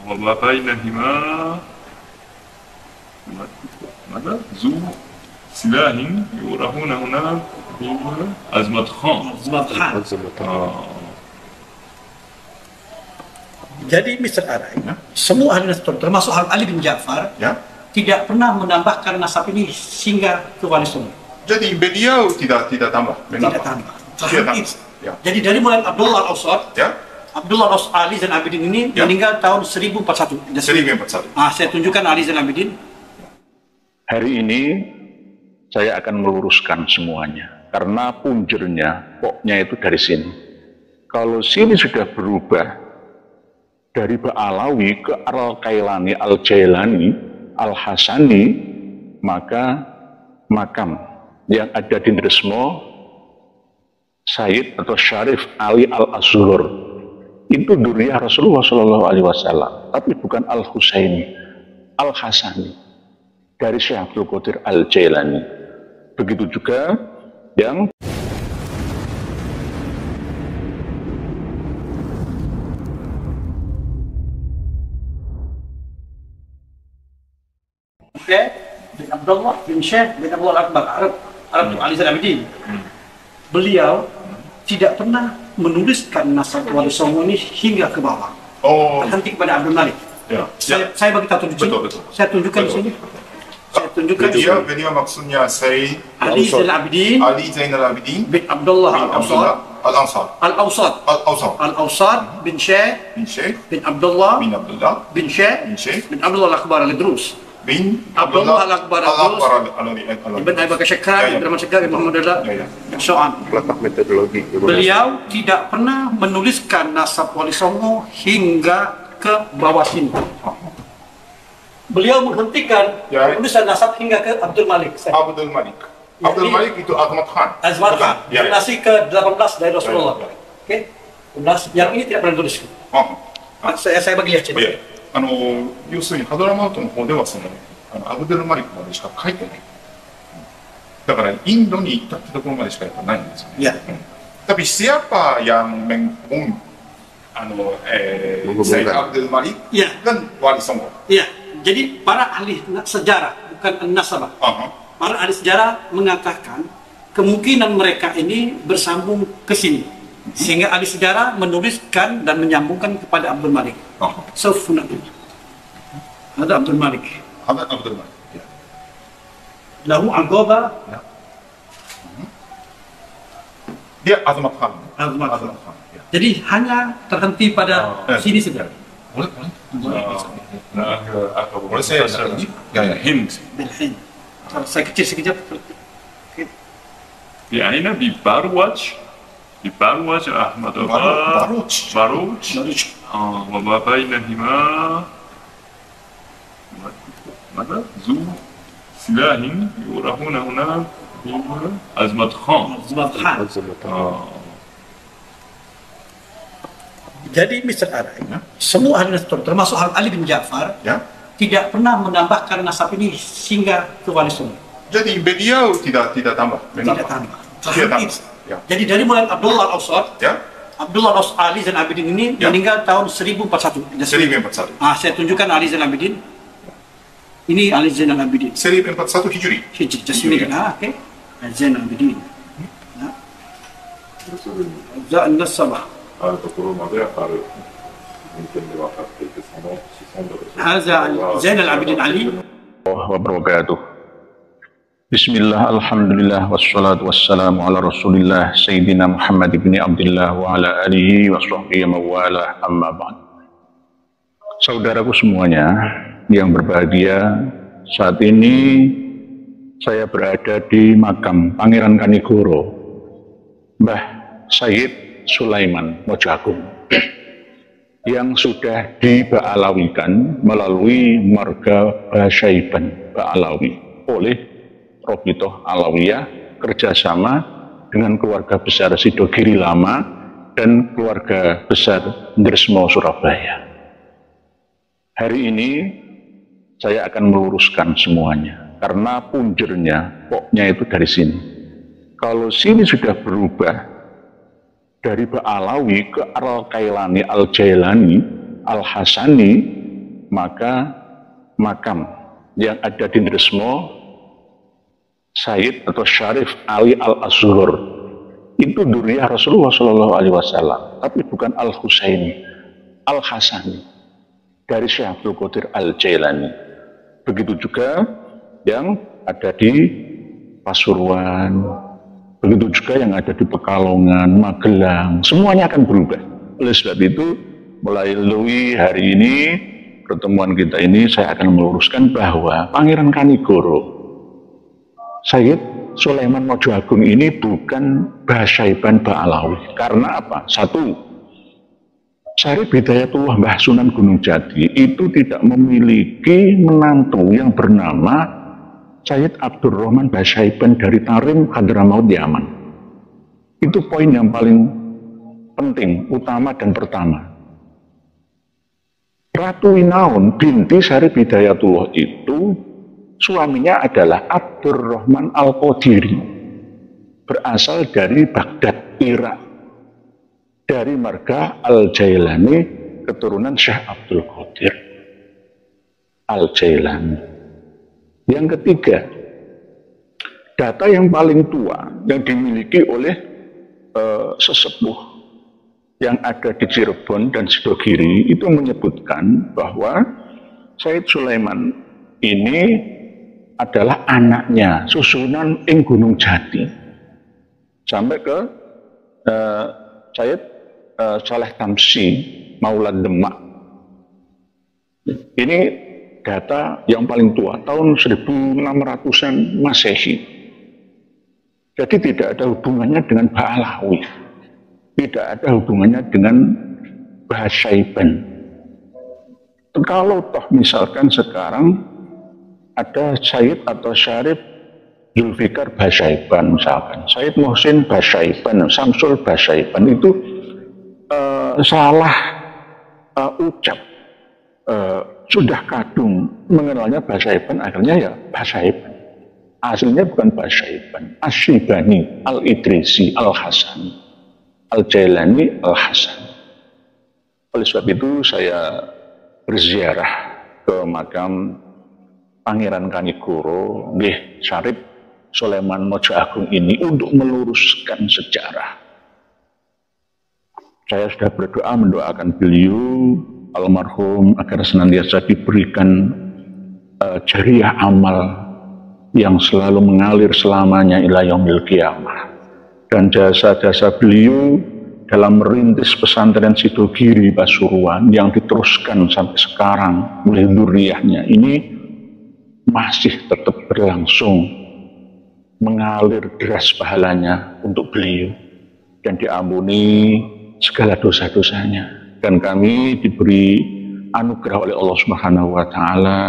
وما بينهما ماذا؟ ذو سلاح يورهون هنا أزمة خان. Jadi Mr. Arai, semua ahli nasab termasuk Ali bin Ja'far tidak pernah menambahkan nasab ini sehingga ke Wali Songo. Jadi beliau tidak tambah. Tidak tambah. Ya. Jadi dari mulai Abdullah Al-Awsat, Abdullah Ali Zain Abidin ini meninggal tahun 1041. 1041. Saya tunjukkan Ali Zain Abidin. Hari ini saya akan meluruskan semuanya karena punjernya, poknya itu dari sini. Kalau sini sudah berubah dari Ba'alawi ke Al-Kailani, Al-Jailani, Al-Hasani, maka makam yang ada di Ndresmo Sayyid atau Syarif Ali Al-Azhar itu duriyah Rasulullah SAW, tapi bukan Al-Husaini, Al-Hasani dari Syekh Abdul Qadir Al-Jailani. Begitu juga yang bin Abdullah bin Syekh bin Abdullah Akbar Arab itu Ali Zain Abidin. Beliau tidak pernah menuliskan nasab Wali Songo ini hingga ke bawah. Terhenti kepada Abdul Malik. Saya bagi tahu tunjuk. Saya tunjukkan di sini. Saya tunjukkan di sini. Beliau maksudnya Sayyid Ali Zain Abidin. Ali Zain Al-Abidin bin Abdullah Al-Awsat bin Syekh bin Abdullah bin Syekh bin Abdullah Al-Akbar Al-Idrus bin Abdullah Al-Akbar Ibn Abi Bakar Syekhan, Abdurrahman Syekhan, Muhammad Dada, So'an. letak metodologi. Beliau tidak pernah menuliskan nasab Wali Songo hingga ke bawah sini. Beliau menghentikan penulisan nasab hingga ke Abdul Malik. Abdul Malik. Abdul Malik itu Azmat Khan. Azmat Khan, generasi ke-18 dari Rasulullah. Oke, 18. Yang ini tidak pernah ditulis. Saya bagi lihat sini. 要するにハドラマウトの方ではアブデルマリクまでしか書いてない。だからインドに行ったってところまでしかやっぱないんですよね。Tapi siapa yang menghubung Sayyid Abdul Malik dan Wali Songo? Iya, jadi para ahli sejarah bukan nasabah. Para ahli sejarah mengatakan kemungkinan mereka ini bersambung ke sini. Sehingga ahli sejarah menuliskan dan menyambungkan kepada Abdul Malik. Ada Abdul Malik. Lahu Agoba. Dia Azmat Khan. Jadi hanya terhenti pada sini saja. Boleh saya Hind. Saya kecil sekejap. Di Aina di Barwaj. Di Barwaj Ahmad Baruch. وما بينهما ماذا؟ ذو سلاح يورهون هنا أزمة خان. Jadi Mr. Arai, semua ahli nasab termasuk Ali bin Ja'far tidak pernah menambahkan nasab ini sehingga ke Wali Songo. Jadi beliau tidak tambah. Tidak tambah. Jadi dari mulai Abdullah Al-Awsat, Abdullah Ali Zain Abidin ini meninggal tahun 1041. 1041. Saya tunjukkan Ali Zain Abidin. Ini Ali Zain Abidin. 1041 Hijri. Jasmine kan? Oke. Zain Abidin. Zain Nasabah. هذا زين العابدين علي. Wabarakatuh. Bismillah, alhamdulillah, wassalatu wassalamu ala rasulillah Sayyidina Muhammad ibn Abdullah wa ala alihi wa sahbihi mawala amma ba'd. Saudaraku semuanya yang berbahagia, saat ini saya berada di makam Pangeran Kanigoro Mbah Sayyid Sulaiman Mojagung yang sudah diba'alawikan melalui marga Basyaiban Ba'alawi oleh Robitoh Alawiyah kerjasama dengan keluarga besar Sidogiri Lama dan keluarga besar Ndresmo Surabaya. Hari ini saya akan meluruskan semuanya karena punjernya, poknya itu dari sini. Kalau sini sudah berubah dari Ba'alawi ke Al-Kailani, Al-Jailani, Al-Hasani, maka makam yang ada di Nresmo Sayyid atau Syarif Ali Al-Asghar itu duriyah Rasulullah Shallallahu Alaihi Wasallam, tapi bukan Al-Husaini, Al-Hasani dari Syekh Abdul Qadir Al-Jailani. Begitu juga yang ada di Pasuruan, begitu juga yang ada di Pekalongan, Magelang, semuanya akan berubah. Oleh sebab itu, mulai hari ini, pertemuan kita ini, saya akan meluruskan bahwa Pangeran Kanigoro, Sayyid Sulaiman Mojo Agung ini bukan Basyaiban Ba'alawi. Karena apa? Satu, Syarif Hidayatullah Mbah Sunan Gunung Jati itu tidak memiliki menantu yang bernama Sayyid Abdurrahman Basyaiban dari Tarim, Hadramaut, Yaman. Itu poin yang paling penting, utama dan pertama. Ratu Inaun binti Syarif Hidayatullah itu suaminya adalah Abdurrahman Al-Qadiri, berasal dari Baghdad, Irak, dari marga Al-Jailani, keturunan Syekh Abdul Qadir Al-Jailani. Yang ketiga, data yang paling tua yang dimiliki oleh sesepuh yang ada di Cirebon dan Sidogiri itu menyebutkan bahwa Sayyid Sulaiman ini adalah anaknya susunan ing Gunung Jati sampai ke Sayyid Saleh Tamsi Maulad Demak. Ini data yang paling tua, tahun 1600-an Masehi. Jadi tidak ada hubungannya dengan Ba'alawi, tidak ada hubungannya dengan Basyaiban. Kalau toh misalkan sekarang ada Sayyid atau Syarif Zulfikar Basyaiban, misalkan Sayyid Muhsin Basyaiban, Samsul Basyaiban, itu salah ucap, sudah kadung mengenalnya Basyaiban, akhirnya ya Basyaiban. Aslinya bukan Basyaiban, Asyibani, Al-Idrisi, Al-Hasani, Al-Jailani, Al-Hasani. Oleh sebab itu saya berziarah ke makam Pangeran Kanigoro, nggih Syarif Sulaiman Mojo Agung ini untuk meluruskan sejarah. Saya sudah berdoa mendoakan beliau almarhum agar senantiasa diberikan jariah amal yang selalu mengalir selamanya ila yaumil qiyamah, dan jasa-jasa beliau dalam merintis pesantren Sidogiri Pasuruan yang diteruskan sampai sekarang oleh dzurriyyahnya ini masih tetap berlangsung, mengalir deras pahalanya untuk beliau dan diampuni segala dosa-dosanya. Dan kami diberi anugerah oleh Allah Subhanahu wa Ta'ala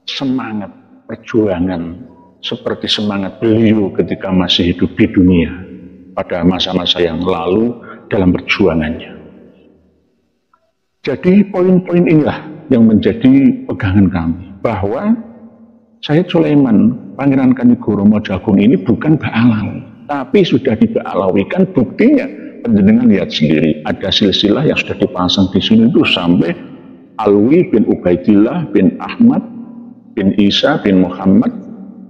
semangat perjuangan seperti semangat beliau ketika masih hidup di dunia pada masa-masa yang lalu dalam perjuangannya. Jadi poin-poin inilah yang menjadi pegangan kami, bahwa Sayyid Sulaiman Pangeran Kanigoro Mojo Agung ini bukan Ba'alawi, tapi sudah diba'alawikan. Buktinya penjenengan lihat sendiri, ada silsilah yang sudah dipasang di sini itu sampai Alwi bin Ubaidillah bin Ahmad bin Isa bin Muhammad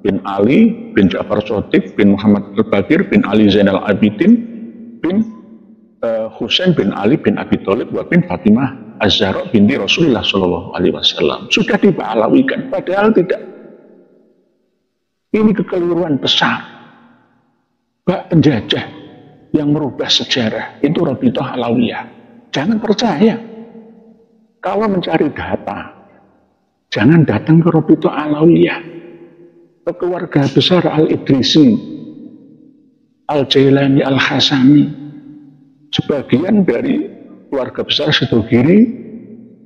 bin Ali bin Ja'far Shadiq bin Muhammad Al-Bakir bin Ali Zainal Abidin bin Husain bin Ali bin Abi Thalib wa bin Fatimah Az-Zahra binti Rasulullah Shallallahu Alaihi Wasallam. Sudah diba'alawikan, padahal tidak. Ini kekeliruan besar. Bak penjajah yang merubah sejarah itu Rabithah Alawiyah. Jangan percaya. Kalau mencari data, jangan datang ke Rabithah Alawiyah, ke keluarga besar Al-Idrisi, Al-Jailani, Al-Hasani. Sebagian dari keluarga besar Sidogiri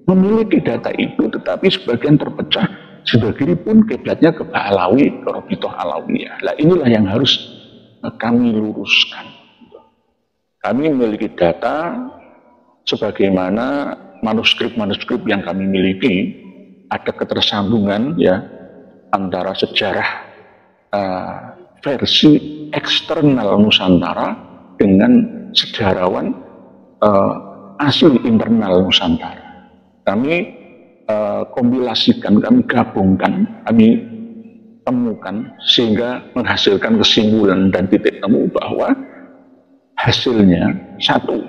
memiliki data itu, tetapi sebagian terpecah. Sidogiri pun kiblatnya ke Ba'alawi, ke Rabithah Alawiyah. Nah, inilah yang harus kami luruskan. Kami memiliki data sebagaimana manuskrip-manuskrip yang kami miliki, ada ketersambungan ya antara sejarah versi eksternal Nusantara dengan sejarawan asli internal Nusantara. Kami kompilasikan, kami gabungkan, kami temukan sehingga menghasilkan kesimpulan dan titik temu bahwa hasilnya satu,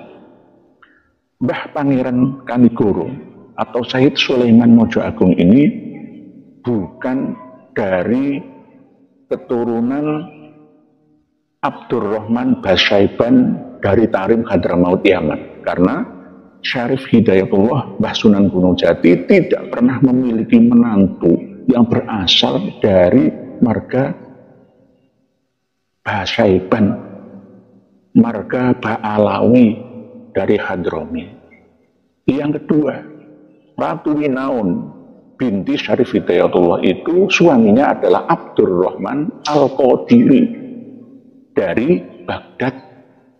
Mbah Pangeran Kanigoro atau Sayyid Sulaiman Mojo Agung ini bukan dari keturunan Abdurrahman Basyaiban dari Tarim Hadramaut Yaman, karena Syarif Hidayatullah Mbah Sunan Gunung Jati tidak pernah memiliki menantu yang berasal dari marga Basyaiban, marga Ba'alawi dari Hadrami. Yang kedua, Ratu Winaun binti Syarif Hidayatullah itu suaminya adalah Abdurrahman Al-Qadiri dari Baghdad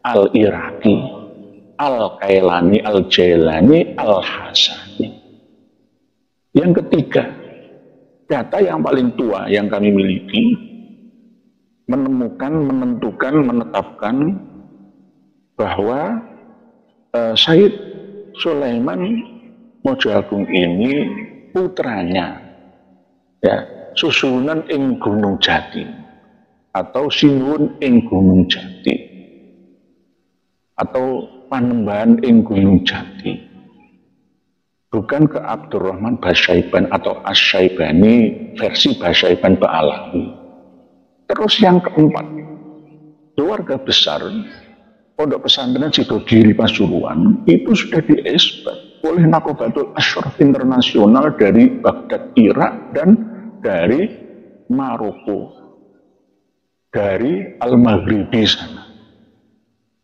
Al-Iraqi, Al-Kailani, Al-Jailani, Al-Hasani. Yang ketiga, data yang paling tua yang kami miliki menetapkan bahwa Sayyid Sulaiman Mojo Agung ini putranya ya susunan ing Gunung Jati atau sinuwun ing Gunung Jati atau panembahan ing Gunung Jati, bukan ke Abdurrahman Basyaiban atau Asyaibani versi Basyaiban Ba'alawi. Terus yang keempat, keluarga besar Pondok Pesantren Sidogiri Pasuruan itu sudah diesbat oleh Nakobatul Ashraf Internasional dari Baghdad, Irak, dan dari Maroko, dari Al-Maghribi sana.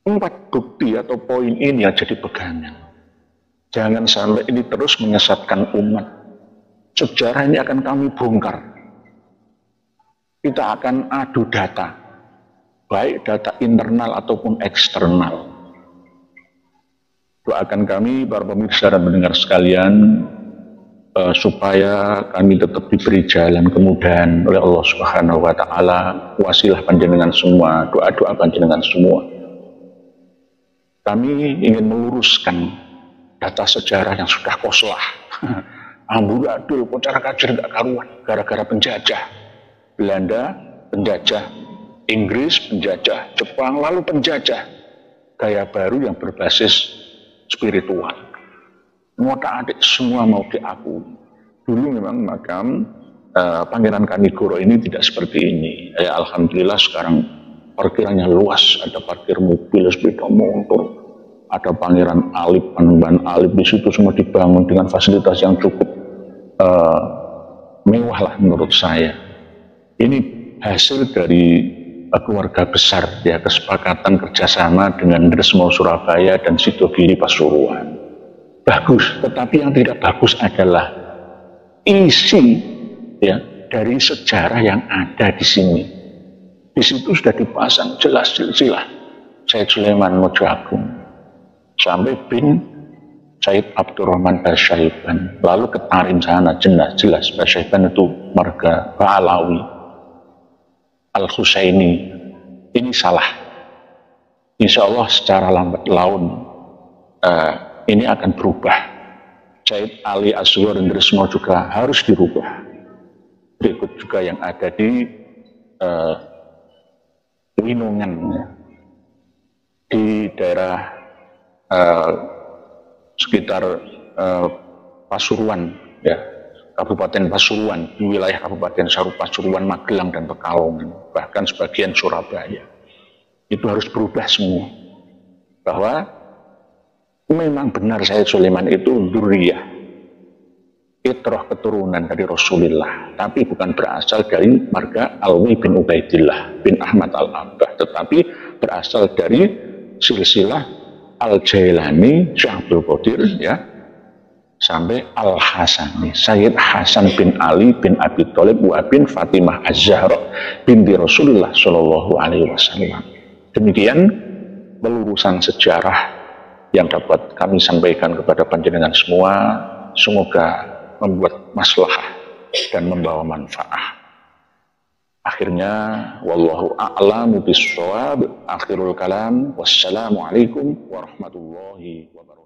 4 bukti atau poin ini yang jadi pegangan. Jangan sampai ini terus menyesatkan umat. Sejarah ini akan kami bongkar. Kita akan adu data, baik data internal ataupun eksternal. Doakan kami, para pemirsa dan pendengar sekalian, supaya kami tetap diberi jalan kemudahan oleh Allah Subhanahu wa Ta'ala, wasilah panjenengan semua, doa-doa panjenengan semua. Kami ingin meluruskan data sejarah yang sudah koslah. Amburadul, kocar kacir gak karuan, gara-gara penjajah. Belanda penjajah, Inggris penjajah, Jepang lalu penjajah. Gaya baru yang berbasis spiritual. Ngotak-atik semua mau diakui. Dulu memang makam Pangeran Kanigoro ini tidak seperti ini. Alhamdulillah sekarang parkirannya luas, ada parkir mobil, sepeda motor, ada Pangeran Alip, Panembahan Alip, di situ semua dibangun dengan fasilitas yang cukup mewah lah menurut saya. Ini hasil dari keluarga besar ya, kesepakatan kerjasama dengan Dresmo Surabaya dan Sidogiri Pasuruan. Bagus, tetapi yang tidak bagus adalah isi ya dari sejarah yang ada di sini. Di situ sudah dipasang jelas silsilah Sayyid Sulaiman Mojo Agung sampai bin Sayyid Abdurrahman Basyaiban, lalu ke Tarim sana jelas Basyaiban itu marga Ba'alawi, Al-Husaini. Ini salah. Insya Allah secara lambat laun ini akan berubah. Sayyid Ali Asghar Dresmo juga harus dirubah. Berikut juga yang ada di Winungan ya, di daerah sekitar Pasuruan ya, Kabupaten Pasuruan, di wilayah Kabupaten Pasuruan, Magelang dan Pekalongan, bahkan sebagian Surabaya. Itu harus berubah semua, bahwa memang benar Sayyid Sulaiman itu dzurriyyah, fitrah keturunan dari Rasulullah, tapi bukan berasal dari marga Alwi bin Ubaidillah bin Ahmad Al-Abbah, tetapi berasal dari silsilah Al-Jailani, Syekh Abdul Qadir ya, sampai Al-Hasani, Sayyid Hasan bin Ali bin Abi Thalib wa bin Fatimah Az-Zahra binti Rasulullah Shallallahu Alaihi Wasallam. Demikian pelurusan sejarah yang dapat kami sampaikan kepada panjenengan semua. Semoga membuat maslahah dan membawa manfaat. Akhirnya, wallahu a'lamu bishawab. Akhirul kalam. Wassalamualaikum warahmatullahi wabarakatuh.